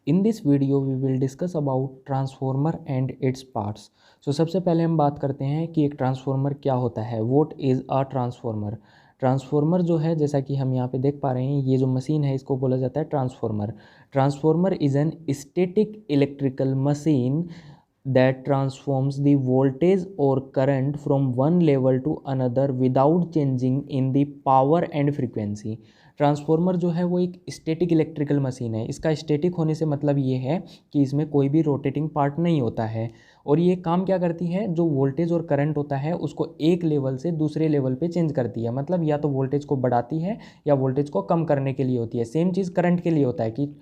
In this video we will discuss about transformer and its parts. So सबसे पहले हम बात करते हैं कि एक ट्रांसफॉर्मर क्या होता है। What is a transformer. Transformer जो है, जैसा कि हम यहाँ पे देख पा रहे हैं, ये जो मशीन है इसको बोला जाता है transformer. Transformer is an static electrical machine that transforms the voltage or current from one level to another without changing in the power and frequency। Transformer जो है वो एक स्टैटिक इलेक्ट्रिकल मशीन है। इसका स्टैटिक होने से मतलब ये है कि इसमें कोई भी रोटेटिंग पार्ट नहीं होता है, और ये काम क्या करती है, जो वोल्टेज और करंट होता है उसको एक लेवल से दूसरे लेवल पे चेंज करती है। मतलब या तो वोल्टेज को बढ़ाती है या वोल्टेज को कम करने के लिए होती है। सेम चीज़ करंट के लिए होता है कि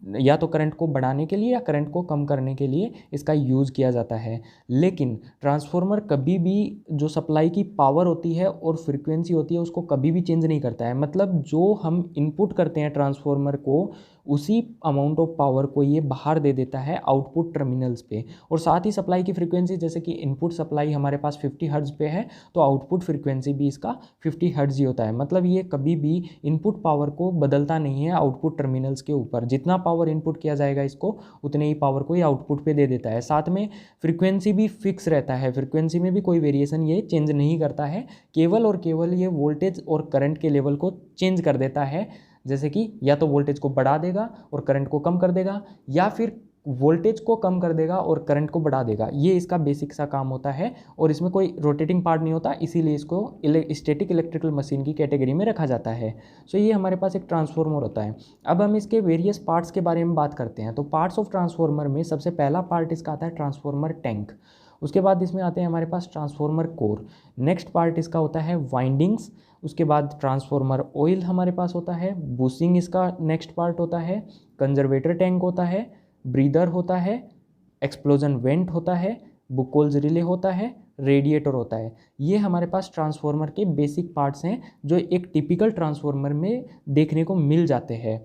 या तो करंट को बढ़ाने के लिए या करंट को कम करने के लिए इसका यूज़ किया जाता है। लेकिन ट्रांसफॉर्मर कभी भी जो सप्लाई की पावर होती है और फ्रीक्वेंसी होती है उसको कभी भी चेंज नहीं करता है। मतलब जो हम इनपुट करते हैं ट्रांसफॉर्मर को, उसी अमाउंट ऑफ पावर को ये बाहर दे देता है आउटपुट टर्मिनल्स पे। और साथ ही सप्लाई की फ्रीक्वेंसी, जैसे कि इनपुट सप्लाई हमारे पास 50 हर्ट्ज पे है तो आउटपुट फ्रीक्वेंसी भी इसका 50 हर्ट्ज ही होता है। मतलब ये कभी भी इनपुट पावर को बदलता नहीं है आउटपुट टर्मिनल्स के ऊपर। जितना पावर इनपुट किया जाएगा इसको, उतने ही पावर को ये आउटपुट पे दे देता है। साथ में फ्रीक्वेंसी भी फिक्स रहता है, फ्रीक्वेंसी में भी कोई वेरिएशन ये चेंज नहीं करता है। केवल और केवल ये वोल्टेज और करंट के लेवल को चेंज कर देता है। जैसे कि या तो वोल्टेज को बढ़ा देगा और करंट को कम कर देगा, या फिर वोल्टेज को कम कर देगा और करंट को बढ़ा देगा। ये इसका बेसिक सा काम होता है, और इसमें कोई रोटेटिंग पार्ट नहीं होता, इसीलिए इसको स्टैटिक इलेक्ट्रिकल मशीन की कैटेगरी में रखा जाता है। सो ये हमारे पास एक ट्रांसफॉर्मर होता है। अब हम इसके वेरियस पार्ट्स के बारे में बात करते हैं। तो पार्ट्स ऑफ ट्रांसफॉर्मर में सबसे पहला पार्ट इसका आता है ट्रांसफॉर्मर टैंक। उसके बाद इसमें आते हैं हमारे पास ट्रांसफॉर्मर कोर। नेक्स्ट पार्ट इसका होता है वाइंडिंग्स। उसके बाद ट्रांसफॉर्मर ऑयल हमारे पास होता है। बूसिंग इसका नेक्स्ट पार्ट होता है। कंजर्वेटर टैंक होता है। ब्रीदर होता है। एक्सप्लोजन वेंट होता है। बुकोल्स रिले होता है। रेडिएटर होता है। ये हमारे पास ट्रांसफॉर्मर के बेसिक पार्ट्स हैं जो एक टिपिकल ट्रांसफॉर्मर में देखने को मिल जाते हैं।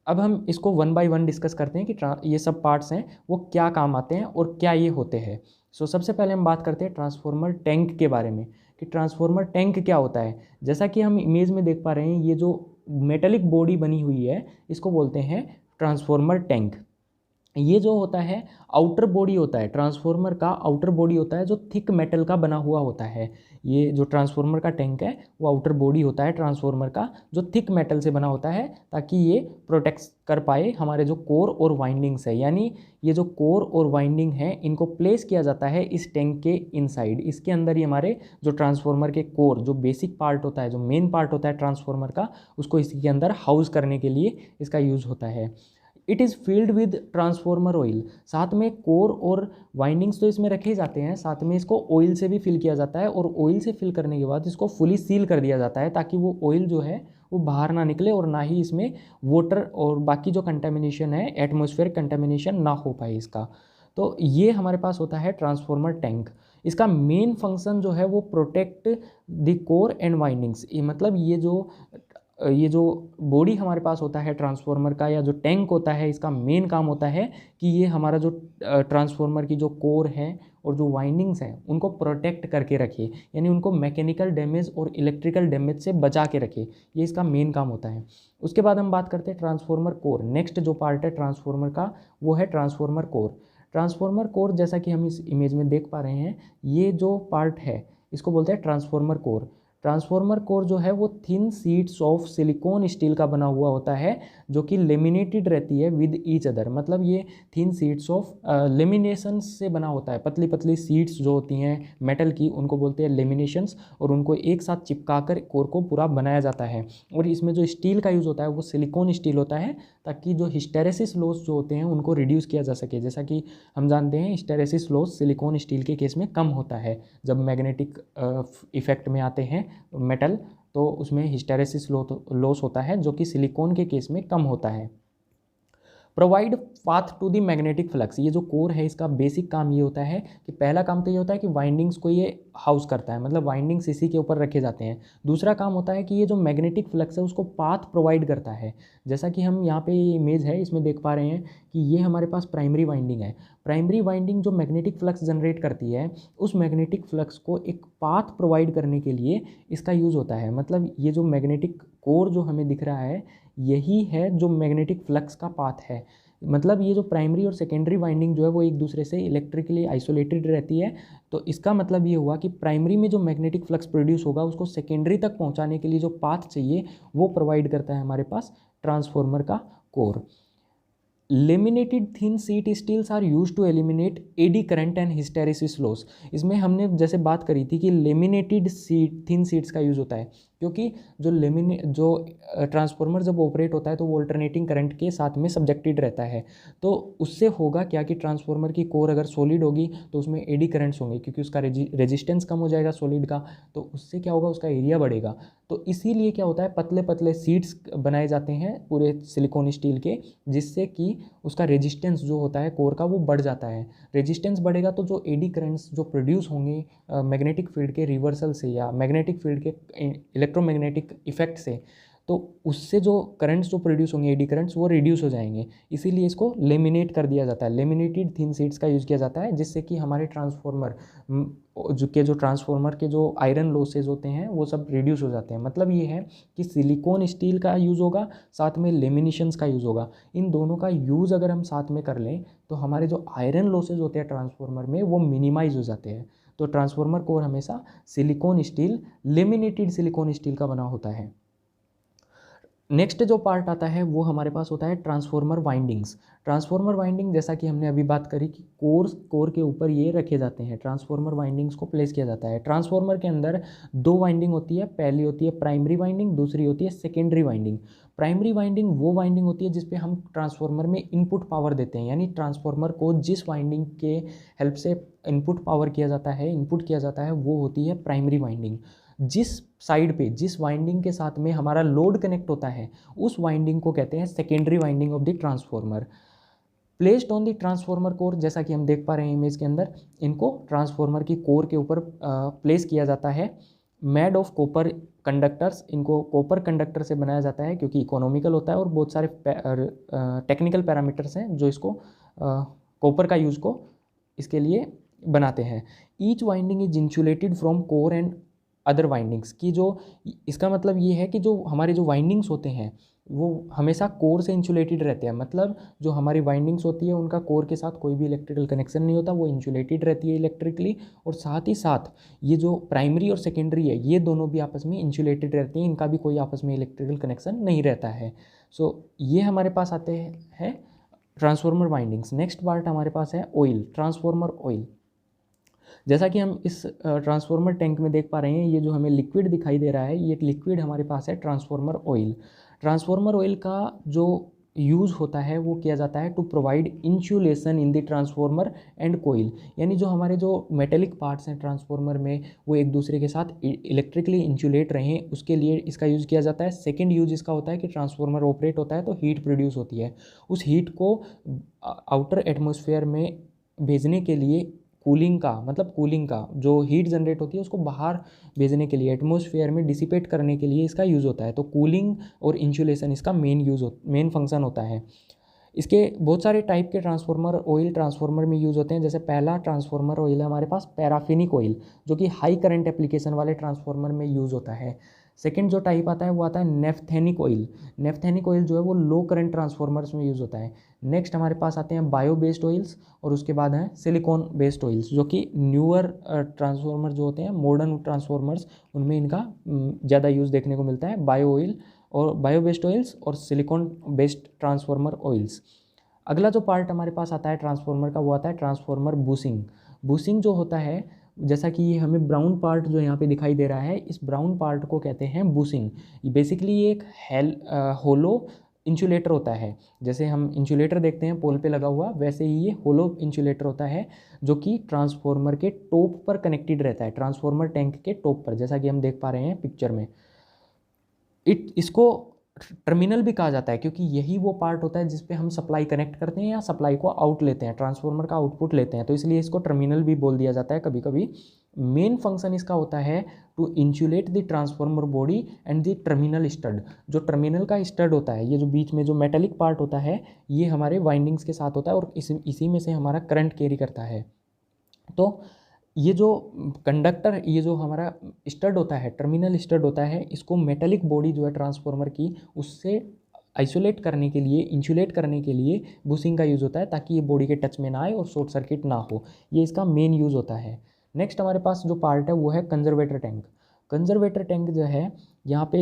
अब हम इसको वन बाय वन डिस्कस करते हैं कि ये सब पार्ट्स हैं वो क्या काम आते हैं और क्या ये होते हैं। सो सबसे पहले हम बात करते हैं ट्रांसफॉर्मर टैंक के बारे में कि ट्रांसफॉर्मर टैंक क्या होता है। जैसा कि हम इमेज में देख पा रहे हैं, ये जो मेटेलिक बॉडी बनी हुई है इसको बोलते हैं ट्रांसफॉर्मर टैंक। ये जो होता है आउटर बॉडी होता है, ट्रांसफॉर्मर का आउटर बॉडी होता है जो थिक मेटल का बना हुआ होता है। ये जो ट्रांसफॉर्मर का टैंक है वो आउटर बॉडी होता है ट्रांसफॉर्मर का, जो थिक मेटल से बना होता है, ताकि ये प्रोटेक्ट कर पाए हमारे जो कोर और वाइंडिंग्स है। यानी ये जो कोर और वाइंडिंग है इनको प्लेस किया जाता है इस टैंक के इनसाइड। इसके अंदर ही हमारे जो ट्रांसफॉर्मर के कोर, जो बेसिक पार्ट होता है, जो मेन पार्ट होता है ट्रांसफॉर्मर का, उसको इसके अंदर हाउस करने के लिए इसका यूज़ होता है। It is field with transformer oil. साथ में कोर और वाइंडिंग्स तो इसमें रखे जाते हैं, साथ में इसको ऑयल से भी फिल किया जाता है, और ऑयल से फिल करने के बाद इसको फुली सील कर दिया जाता है ताकि वो ऑयल जो है वो बाहर ना निकले और ना ही इसमें वाटर और बाकी जो कंटेमिनेशन है, एटमॉस्फेयर कंटेमिनेशन ना हो पाए इसका। तो ये हमारे पास होता है ट्रांसफॉर्मर टैंक। इसका मेन फंक्शन जो है वो protect the core and windings. मतलब ये जो बॉडी हमारे पास होता है ट्रांसफॉर्मर का, या जो टैंक होता है, इसका मेन काम होता है कि ये हमारा जो ट्रांसफॉर्मर की जो कोर है और जो वाइंडिंग्स हैं उनको प्रोटेक्ट करके रखे, यानी उनको मैकेनिकल डैमेज और इलेक्ट्रिकल डैमेज से बचा के रखे। ये इसका मेन काम होता है। उसके बाद हम बात करते हैं ट्रांसफॉर्मर कोर। नेक्स्ट जो पार्ट है ट्रांसफॉर्मर का वो है ट्रांसफॉर्मर कोर। ट्रांसफॉर्मर कोर, जैसा कि हम इस इमेज में देख पा रहे हैं, ये जो पार्ट है इसको बोलते हैं ट्रांसफॉर्मर कोर। ट्रांसफॉर्मर कोर जो है वो thin sheets of silicon steel का बना हुआ होता है, जो कि लेमिनेटेड रहती है विद ईच अदर। मतलब ये थिन शीट्स ऑफ लेमिनेशंस से बना होता है। पतली पतली शीट्स जो होती हैं मेटल की, उनको बोलते हैं लेमिनेशंस, और उनको एक साथ चिपकाकर कोर को पूरा बनाया जाता है। और इसमें जो स्टील का यूज़ होता है वो सिलिकॉन स्टील होता है, ताकि जो हिस्टेरेसिस लॉस जो होते हैं उनको रिड्यूस किया जा सके। जैसा कि हम जानते हैं हिस्टेरेसिस लॉस सिलिकॉन स्टील के केस में कम होता है। जब मैग्नेटिक इफेक्ट में आते हैं मेटल, तो उसमें हिस्टेरेसिस लॉस होता है, जो कि सिलिकॉन के केस में कम होता है। Provide path to the magnetic flux. ये जो कोर है इसका बेसिक काम ये होता है कि पहला काम तो ये होता है कि वाइंडिंग्स को ये हाउस करता है, मतलब वाइंडिंग्स इसी के ऊपर रखे जाते हैं। दूसरा काम होता है कि ये जो मैग्नेटिक फ्लक्स है उसको पाथ प्रोवाइड करता है। जैसा कि हम यहाँ पे ये इमेज है इसमें देख पा रहे हैं कि ये हमारे पास प्राइमरी वाइंडिंग है। प्राइमरी वाइंडिंग जो मैग्नेटिक फ्लक्स जनरेट करती है, उस मैग्नेटिक फ्लक्स को एक पाथ प्रोवाइड करने के लिए इसका यूज़ होता है। मतलब ये जो मैग्नेटिक कोर जो हमें दिख रहा है, यही है जो मैग्नेटिक फ्लक्स का पाथ है। मतलब ये जो प्राइमरी और सेकेंडरी वाइंडिंग जो है वो एक दूसरे से इलेक्ट्रिकली आइसोलेटेड रहती है। तो इसका मतलब ये हुआ कि प्राइमरी में जो मैग्नेटिक फ्लक्स प्रोड्यूस होगा उसको सेकेंडरी तक पहुंचाने के लिए जो पाथ चाहिए वो प्रोवाइड करता है हमारे पास ट्रांसफॉर्मर का core. Laminated thin sheet steels are use to eliminate eddy current and hysteresis loss. इसमें हमने जैसे बात करी थी कि लेमिनेटेड सीट थिन सीट्स का यूज़ होता है, क्योंकि जो ट्रांसफॉर्मर जब ऑपरेट होता है तो वो अल्टरनेटिंग करंट के साथ में सब्जेक्टेड रहता है। तो उससे होगा क्या कि ट्रांसफॉर्मर की कोर अगर सॉलिड होगी तो उसमें एडी करंट्स होंगे, क्योंकि उसका रेजिस्टेंस कम हो जाएगा सॉलिड का, तो उससे क्या होगा, उसका एरिया बढ़ेगा। तो इसीलिए क्या होता है, पतले पतले सीट्स बनाए जाते हैं पूरे सिलिकॉन स्टील के, जिससे कि उसका रेजिस्टेंस जो होता है कोर का वो बढ़ जाता है। रेजिस्टेंस बढ़ेगा तो जो एडी करंट्स जो प्रोड्यूस होंगे मैग्नेटिक फील्ड के रिवर्सल से या मैग्नेटिक फील्ड के इलेक्ट्रोमैग्नेटिक इफेक्ट से, तो उससे जो करंट्स जो प्रोड्यूस होंगे एडी करंट्स वो रिड्यूस हो जाएंगे। इसीलिए इसको लेमिनेट कर दिया जाता है, लेमिनेटेड थिन सीट्स का यूज़ किया जाता है, जिससे कि हमारे ट्रांसफॉर्मर जो ट्रांसफॉर्मर के जो आयरन लॉसेज होते हैं वो सब रिड्यूस हो जाते हैं। मतलब ये है कि सिलिकॉन स्टील का यूज़ होगा, साथ में लेमिनेशंस का यूज़ होगा। इन दोनों का यूज़ अगर हम साथ में कर लें तो हमारे जो आयरन लॉसेज होते हैं ट्रांसफॉर्मर में वो मिनिमाइज हो जाते हैं। तो ट्रांसफॉर्मर कोर हमेशा silicon steel, laminated silicon steel का बना होता है। नेक्स्ट जो पार्ट आता है वो हमारे पास होता है ट्रांसफॉर्मर वाइंडिंग्स। ट्रांसफॉर्मर वाइंडिंग जैसा कि हमने अभी बात करी कि कोर के ऊपर ये रखे जाते हैं, ट्रांसफॉर्मर वाइंडिंग्स को प्लेस किया जाता है। ट्रांसफॉर्मर के अंदर दो वाइंडिंग होती है, पहली होती है प्राइमरी वाइंडिंग, दूसरी होती है सेकेंडरी वाइंडिंग। प्राइमरी वाइंडिंग वो वाइंडिंग होती है जिसपे हम ट्रांसफॉर्मर में इनपुट पावर देते हैं, यानी ट्रांसफॉर्मर को जिस वाइंडिंग के हेल्प से इनपुट पावर किया जाता है, इनपुट किया जाता है, वो होती है प्राइमरी वाइंडिंग। जिस साइड पे, जिस वाइंडिंग के साथ में हमारा लोड कनेक्ट होता है उस वाइंडिंग को कहते हैं secondary winding of the transformer. Placed on the transformer core, जैसा कि हम देख पा रहे हैं इमेज के अंदर, इनको ट्रांसफॉर्मर की कोर के ऊपर प्लेस किया जाता है। मेड ऑफ कॉपर कंडक्टर्स, इनको कॉपर कंडक्टर से बनाया जाता है क्योंकि इकोनॉमिकल होता है, और बहुत सारे टेक्निकल पैरामीटर्स हैं जो इसको कॉपर का यूज़ को इसके लिए बनाते हैं। Each winding is insulated from core and other windings की, जो इसका मतलब ये है कि जो हमारे जो वाइंडिंग्स होते हैं वो हमेशा कोर से इंसुलेटेड रहते हैं। मतलब जो हमारी वाइंडिंग्स होती है उनका कोर के साथ कोई भी इलेक्ट्रिकल कनेक्शन नहीं होता, वो इंसुलेटेड रहती है इलेक्ट्रिकली। और साथ ही साथ ये जो प्राइमरी और सेकेंडरी है ये दोनों भी आपस में इंसुलेटेड रहती हैं, इनका भी कोई आपस में इलेक्ट्रिकल कनेक्शन नहीं रहता है। सो ये हमारे पास आते हैं ट्रांसफॉर्मर वाइंडिंग्स। नेक्स्ट पार्ट हमारे पास है ऑयल, ट्रांसफॉर्मर ऑयल। जैसा कि हम इस ट्रांसफॉर्मर टैंक में देख पा रहे हैं, ये जो हमें लिक्विड दिखाई दे रहा है ये लिक्विड हमारे पास है ट्रांसफॉर्मर ऑयल। ट्रांसफॉर्मर ऑयल का जो यूज़ होता है वो किया जाता है to provide insulation in the transformer and coil, यानी जो हमारे जो मेटेलिक पार्ट्स हैं ट्रांसफॉर्मर में वो एक दूसरे के साथ इलेक्ट्रिकली इंसुलेट रहें, उसके लिए इसका यूज़ किया जाता है। सेकेंड यूज़ इसका होता है कि ट्रांसफॉर्मर ऑपरेट होता है तो हीट प्रोड्यूस होती है, उस हीट को आउटर एटमॉस्फेयर में भेजने के लिए कूलिंग का, मतलब कूलिंग का जो हीट जनरेट होती है उसको बाहर भेजने के लिए, एटमॉस्फेयर में डिसिपेट करने के लिए इसका यूज़ होता है। तो कूलिंग और इंसुलेशन इसका मेन फंक्शन होता है। इसके बहुत सारे टाइप के ट्रांसफॉर्मर ऑयल ट्रांसफॉर्मर में यूज़ होते हैं। जैसे पहला ट्रांसफॉर्मर ऑयल है हमारे पास पैराफिनिक ऑयल, जो कि हाई करंट एप्लीकेशन वाले ट्रांसफॉर्मर में यूज़ होता है। सेकंड जो टाइप आता है वो आता है नेफ्थेनिक ऑयल। नेफ्थेनिक ऑयल जो है वो लो करंट ट्रांसफॉर्मर्स में यूज़ होता है। नेक्स्ट हमारे पास आते हैं बायो बेस्ड ऑयल्स, और उसके बाद हैं सिलिकॉन बेस्ड ऑयल्स, जो कि न्यूअर ट्रांसफॉर्मर जो होते हैं, मॉडर्न ट्रांसफॉर्मर्स, उनमें इनका ज़्यादा यूज़ देखने को मिलता है, बायो ऑयल और बायो बेस्ड ऑयल्स और सिलिकॉन बेस्ड ट्रांसफॉर्मर ऑयल्स। अगला जो पार्ट हमारे पास आता है ट्रांसफॉर्मर का वो आता है ट्रांसफॉर्मर बूसिंग। बूसिंग जो होता है, जैसा कि ये हमें ब्राउन पार्ट जो यहाँ पे दिखाई दे रहा है, इस ब्राउन पार्ट को कहते हैं बूसिंग। बेसिकली ये एक होलो इंसुलेटर होता है। जैसे हम इंसुलेटर देखते हैं पोल पे लगा हुआ, वैसे ही ये होलो इंसुलेटर होता है जो कि ट्रांसफॉर्मर के टॉप पर कनेक्टेड रहता है, ट्रांसफॉर्मर टैंक के टॉप पर, जैसा कि हम देख पा रहे हैं पिक्चर में। इसको टर्मिनल भी कहा जाता है क्योंकि यही वो पार्ट होता है जिस पे हम सप्लाई कनेक्ट करते हैं या सप्लाई को आउट लेते हैं, ट्रांसफॉर्मर का आउटपुट लेते हैं, तो इसलिए इसको टर्मिनल भी बोल दिया जाता है कभी कभी। मेन फंक्शन इसका होता है to insulate the transformer body and the terminal stud. जो टर्मिनल का स्टड होता है, ये जो बीच में जो मेटेलिक पार्ट होता है, ये हमारे वाइंडिंग्स के साथ होता है और इसी में से हमारा करंट कैरी करता है। तो ये जो कंडक्टर, ये जो हमारा स्टड होता है, टर्मिनल स्टड होता है, इसको मेटेलिक बॉडी जो है ट्रांसफॉर्मर की, उससे आइसोलेट करने के लिए, इंसुलेट करने के लिए बुशिंग का यूज़ होता है, ताकि ये बॉडी के टच में ना आए और शॉर्ट सर्किट ना हो। ये इसका मेन यूज़ होता है। नेक्स्ट हमारे पास जो पार्ट है वो है कंजर्वेटर टैंक। कंजर्वेटर टैंक जो है, यहाँ पे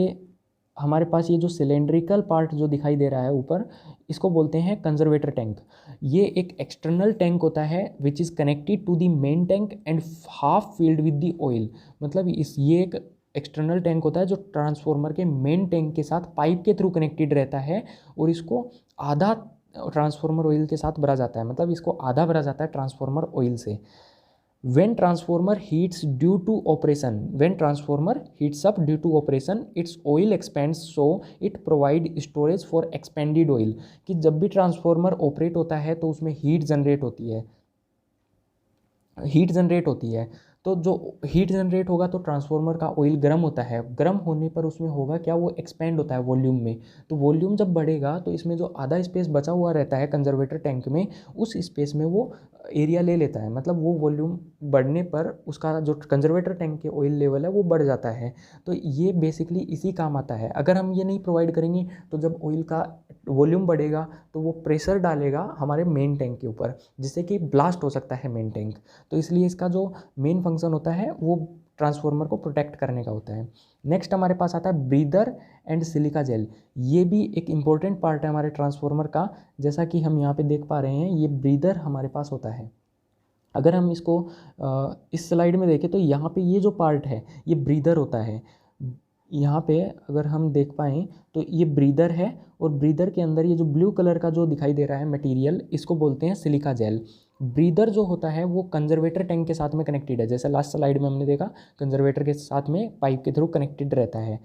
हमारे पास ये जो सिलेंड्रिकल पार्ट जो दिखाई दे रहा है ऊपर, इसको बोलते हैं कंजर्वेटर टैंक। ये एक एक्सटर्नल टैंक होता है which is connected to the main tank and half filled with the oil. मतलब ये एक एक्सटर्नल टैंक होता है जो ट्रांसफॉर्मर के मेन टैंक के साथ पाइप के थ्रू कनेक्टेड रहता है, और इसको आधा ट्रांसफॉर्मर ऑयल के साथ भरा जाता है। मतलब इसको आधा भरा जाता है ट्रांसफॉर्मर ऑयल से। When transformer heats due to operation, when transformer heats up due to operation, its oil expands, so it provide storage for expanded oil। कि जब भी ट्रांसफॉर्मर ऑपरेट होता है तो उसमें हीट जनरेट होती है। तो जो हीट जनरेट होगा तो ट्रांसफॉर्मर का ऑयल गर्म होता है। गर्म होने पर उसमें होगा क्या, वो एक्सपेंड होता है वॉल्यूम में। तो वॉल्यूम जब बढ़ेगा तो इसमें जो आधा स्पेस बचा हुआ रहता है कंजर्वेटर टैंक में, उस स्पेस में वो एरिया ले लेता है। मतलब वो वॉल्यूम बढ़ने पर उसका जो कंजर्वेटर टैंक के ऑयल लेवल है वो बढ़ जाता है। तो ये बेसिकली इसी काम आता है। अगर हम ये नहीं प्रोवाइड करेंगे तो जब ऑयल का वॉल्यूम बढ़ेगा तो वो प्रेशर डालेगा हमारे मेन टैंक के ऊपर, जिससे कि ब्लास्ट हो सकता है मेन टैंक। तो इसलिए इसका जो मेन फंक्शन होता है वो ट्रांसफॉर्मर को प्रोटेक्ट करने का होता है। नेक्स्ट हमारे पास आता है ब्रीदर एंड सिलिका जेल। ये भी एक इम्पॉर्टेंट पार्ट है हमारे ट्रांसफॉर्मर का। जैसा कि हम यहाँ पे देख पा रहे हैं, ये ब्रीदर हमारे पास होता है। अगर हम इसको इस स्लाइड में देखें तो यहाँ पे ये जो पार्ट है ये ब्रीदर होता है। यहाँ पे अगर हम देख पाएँ तो ये ब्रीदर है, और ब्रीदर के अंदर ये जो ब्लू कलर का जो दिखाई दे रहा है मटेरियल, इसको बोलते हैं सिलिका जेल। ब्रीदर जो होता है वो कंजर्वेटर टैंक के साथ में कनेक्टेड है। जैसे लास्ट स्लाइड में हमने देखा, कंजर्वेटर के साथ में पाइप के थ्रू कनेक्टेड रहता है।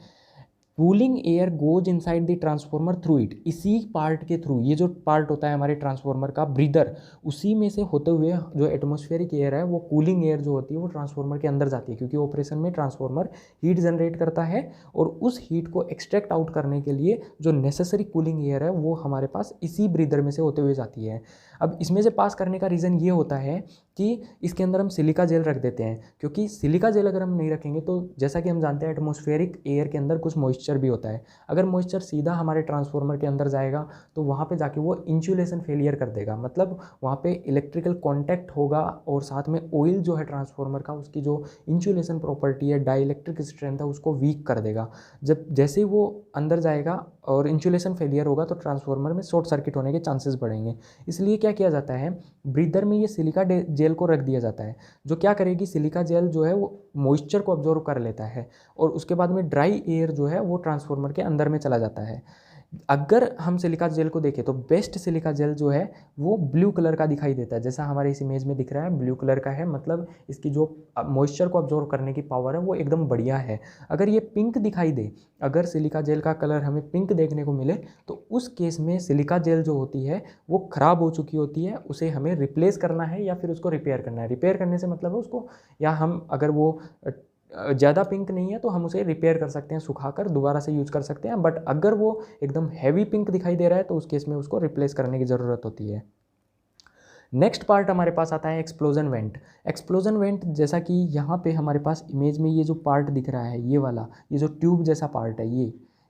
Cooling air goes inside the transformer through it. इसी पार्ट के थ्रू, ये जो पार्ट होता है हमारे ट्रांसफॉर्मर का ब्रीदर, उसी में से होते हुए जो एटमॉस्फेरिक एयर है, वो कूलिंग एयर जो होती है वो ट्रांसफॉर्मर के अंदर जाती है। क्योंकि ऑपरेशन में ट्रांसफॉर्मर हीट जनरेट करता है, और उस हीट को एक्सट्रैक्ट आउट करने के लिए जो नेसेसरी कूलिंग एयर है वो हमारे पास इसी ब्रीदर में से होते हुए जाती है। अब इसमें से पास करने का रीज़न ये होता है कि इसके अंदर हम सिलिका जेल रख देते हैं। क्योंकि सिलिका जेल अगर हम नहीं रखेंगे तो जैसा कि हम जानते हैं एटमॉस्फेरिक एयर के अंदर कुछ मॉइस्चर भी होता है। अगर मॉइस्चर सीधा हमारे ट्रांसफॉर्मर के अंदर जाएगा तो वहाँ पे जाके वो इंसुलेशन फेलियर कर देगा। मतलब वहाँ पे इलेक्ट्रिकल कॉन्टैक्ट होगा, और साथ में ऑयल जो है ट्रांसफॉर्मर का, उसकी जो इंसुलेशन प्रॉपर्टी है, डाइलेक्ट्रिक स्ट्रेंथ है, उसको वीक कर देगा। जब जैसे ही वो अंदर जाएगा और इंसुलेशन फेलियर होगा तो ट्रांसफॉर्मर में शॉर्ट सर्किट होने के चांसेस बढ़ेंगे। इसलिए क्या किया जाता है, ब्रीदर में ये सिलिका जेल को रख दिया जाता है, जो क्या करेगी, सिलिका जेल जो है वो मॉइस्चर को ऑब्जॉर्व कर लेता है, और उसके बाद में ड्राई एयर जो है वो ट्रांसफॉर्मर के अंदर में चला जाता है। अगर हम सिलिका जेल को देखें तो बेस्ट सिलिका जेल जो है वो ब्लू कलर का दिखाई देता है। जैसा हमारे इस इमेज में दिख रहा है, ब्लू कलर का है। मतलब इसकी जो मॉइस्चर को ऑब्जॉर्व करने की पावर है वो एकदम बढ़िया है। अगर ये पिंक दिखाई दे, अगर सिलिका जेल का कलर हमें पिंक देखने को मिले, तो उस केस में सिलिका जेल जो होती है वो ख़राब हो चुकी होती है। उसे हमें रिप्लेस करना है या फिर उसको रिपेयर करना है। रिपेयर करने से मतलब है उसको, या हम अगर वो ज़्यादा पिंक नहीं है तो हम उसे रिपेयर कर सकते हैं, सुखाकर दोबारा से यूज़ कर सकते हैं। बट अगर वो एकदम हैवी पिंक दिखाई दे रहा है तो उस केस में उसको रिप्लेस करने की ज़रूरत होती है। नेक्स्ट पार्ट हमारे पास आता है एक्सप्लोजन वेंट। एक्सप्लोजन वेंट, जैसा कि यहाँ पे हमारे पास इमेज में ये जो पार्ट दिख रहा है, ये वाला, ये जो ट्यूब जैसा पार्ट है,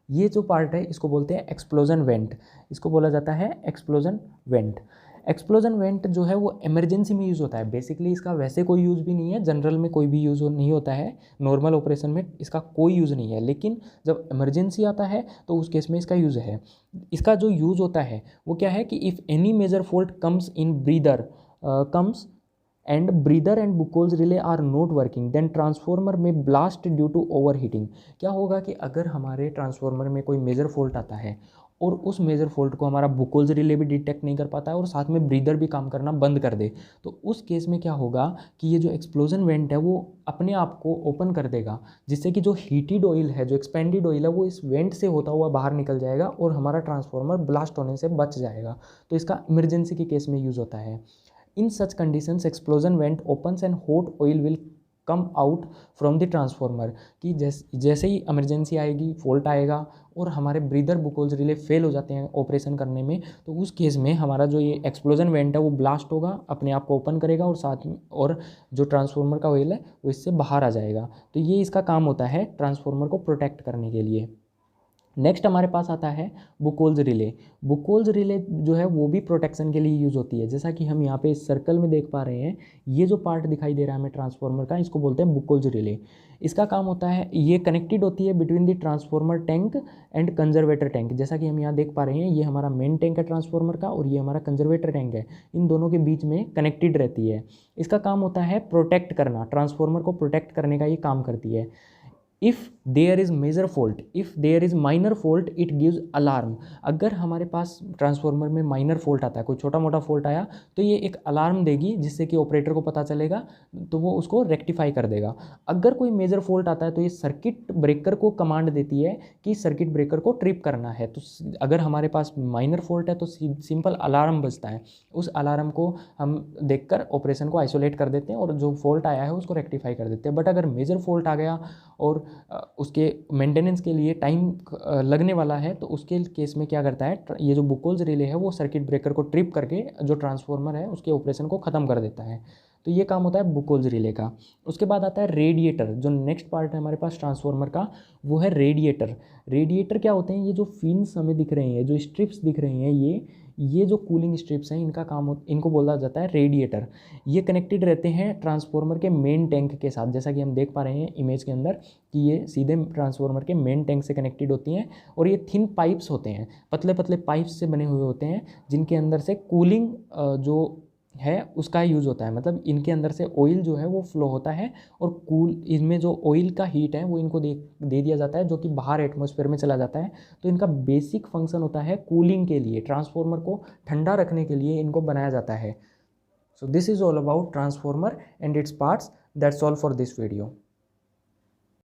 ये जो पार्ट है इसको बोलते हैं एक्सप्लोजन वेंट। इसको बोला जाता है एक्सप्लोजन वेंट। एक्सप्लोजन वेंट जो है वो इमरजेंसी में यूज़ होता है। बेसिकली इसका वैसे कोई यूज़ भी नहीं है, जनरल में कोई भी यूज़ नहीं होता है, नॉर्मल ऑपरेशन में इसका कोई यूज़ नहीं है। लेकिन जब इमरजेंसी आता है तो उस केस में इसका यूज़ है। इसका जो यूज़ होता है वो क्या है कि if any major fault comes in breather and breather and Buchholz relay are not working, then transformer में blast due to over heating. क्या होगा कि अगर हमारे ट्रांसफॉर्मर में कोई मेजर फॉल्ट आता है और उस मेजर फॉल्ट को हमारा बुकोल्स रिले भी डिटेक्ट नहीं कर पाता है और साथ में ब्रीदर भी काम करना बंद कर दे, तो उस केस में क्या होगा कि ये जो एक्सप्लोजन वेंट है वो अपने आप को ओपन कर देगा, जिससे कि जो हीटेड ऑयल है, जो एक्सपेंडेड ऑयल है, वो इस वेंट से होता हुआ बाहर निकल जाएगा और हमारा ट्रांसफॉर्मर ब्लास्ट होने से बच जाएगा। तो इसका इमरजेंसी के केस में यूज़ होता है। In such conditions, explosion vent opens and hot oil will come out from the transformer। कि जैसे ही इमरजेंसी आएगी, फॉल्ट आएगा और हमारे ब्रीदर बुकोल्स रिले फेल हो जाते हैं ऑपरेशन करने में, तो उस केस में हमारा जो ये एक्सप्लोजन वेंट है वो ब्लास्ट होगा, अपने आप को ओपन करेगा और साथ में और जो ट्रांसफॉर्मर का ऑयल है वो इससे बाहर आ जाएगा। तो ये इसका काम होता है ट्रांसफॉर्मर को प्रोटेक्ट करने के लिए। नेक्स्ट हमारे पास आता है बुकोल्स रिले। बुकोल्स रिले जो है वो भी प्रोटेक्शन के लिए यूज़ होती है। जैसा कि हम यहाँ पे इस सर्कल में देख पा रहे हैं, ये जो पार्ट दिखाई दे रहा है हमें ट्रांसफार्मर का, इसको बोलते हैं बुकोल्स रिले। इसका काम होता है, ये कनेक्टेड होती है between the transformer tank and conservator tank. जैसा कि हम यहाँ देख पा रहे हैं, ये हमारा मेन टैंक है ट्रांसफार्मर का और ये हमारा कंजर्वेटर टैंक है, इन दोनों के बीच में कनेक्टेड रहती है। इसका काम होता है प्रोटेक्ट करना, ट्रांसफार्मर को प्रोटेक्ट करने का ये काम करती है। If there is major fault, if there is minor fault, it gives alarm. अगर हमारे पास ट्रांसफार्मर में माइनर फॉल्ट आता है, कोई छोटा मोटा फॉल्ट आया, तो ये एक अलार्म देगी जिससे कि ऑपरेटर को पता चलेगा, तो वो उसको रेक्टिफाई कर देगा। अगर कोई मेजर फॉल्ट आता है तो ये सर्किट ब्रेकर को कमांड देती है कि सर्किट ब्रेकर को ट्रिप करना है। तो अगर हमारे पास माइनर फॉल्ट है तो सिंपल अलार्म बजता है, उस अलार्म को हम देखकर ऑपरेशन को आइसोलेट कर देते हैं और जो फॉल्ट आया है उसको रेक्टिफाई कर देते हैं। बट अगर मेजर फॉल्ट आ गया और उसके मेंटेनेंस के लिए टाइम लगने वाला है, तो उसके केस में क्या करता है, ये जो बुकोल्स रिले है वो सर्किट ब्रेकर को ट्रिप करके जो ट्रांसफार्मर है उसके ऑपरेशन को ख़त्म कर देता है। तो ये काम होता है बुकोल्स रिले का। उसके बाद आता है रेडिएटर। जो नेक्स्ट पार्ट है हमारे पास ट्रांसफार्मर का, वो है रेडिएटर। रेडिएटर क्या होते हैं, ये जो फिन्स हमें दिख रहे हैं, जो स्ट्रिप्स दिख रहे हैं, ये जो कूलिंग स्ट्रिप्स हैं, इनका काम इनको बोला जाता है रेडिएटर। ये कनेक्टेड रहते हैं ट्रांसफार्मर के मेन टैंक के साथ। जैसा कि हम देख पा रहे हैं इमेज के अंदर कि ये सीधे ट्रांसफार्मर के मेन टैंक से कनेक्टेड होती हैं और ये थिन पाइप्स होते हैं, पतले पतले पाइप्स से बने हुए होते हैं, जिनके अंदर से कूलिंग जो है उसका यूज़ होता है। मतलब इनके अंदर से ऑयल जो है वो फ्लो होता है और इनमें जो ऑयल का हीट है वो इनको दे दिया जाता है, जो कि बाहर एटमॉस्फेयर में चला जाता है। तो इनका बेसिक फंक्शन होता है कूलिंग के लिए, ट्रांसफार्मर को ठंडा रखने के लिए इनको बनाया जाता है। So this is all about transformer and its parts. That's all for this video.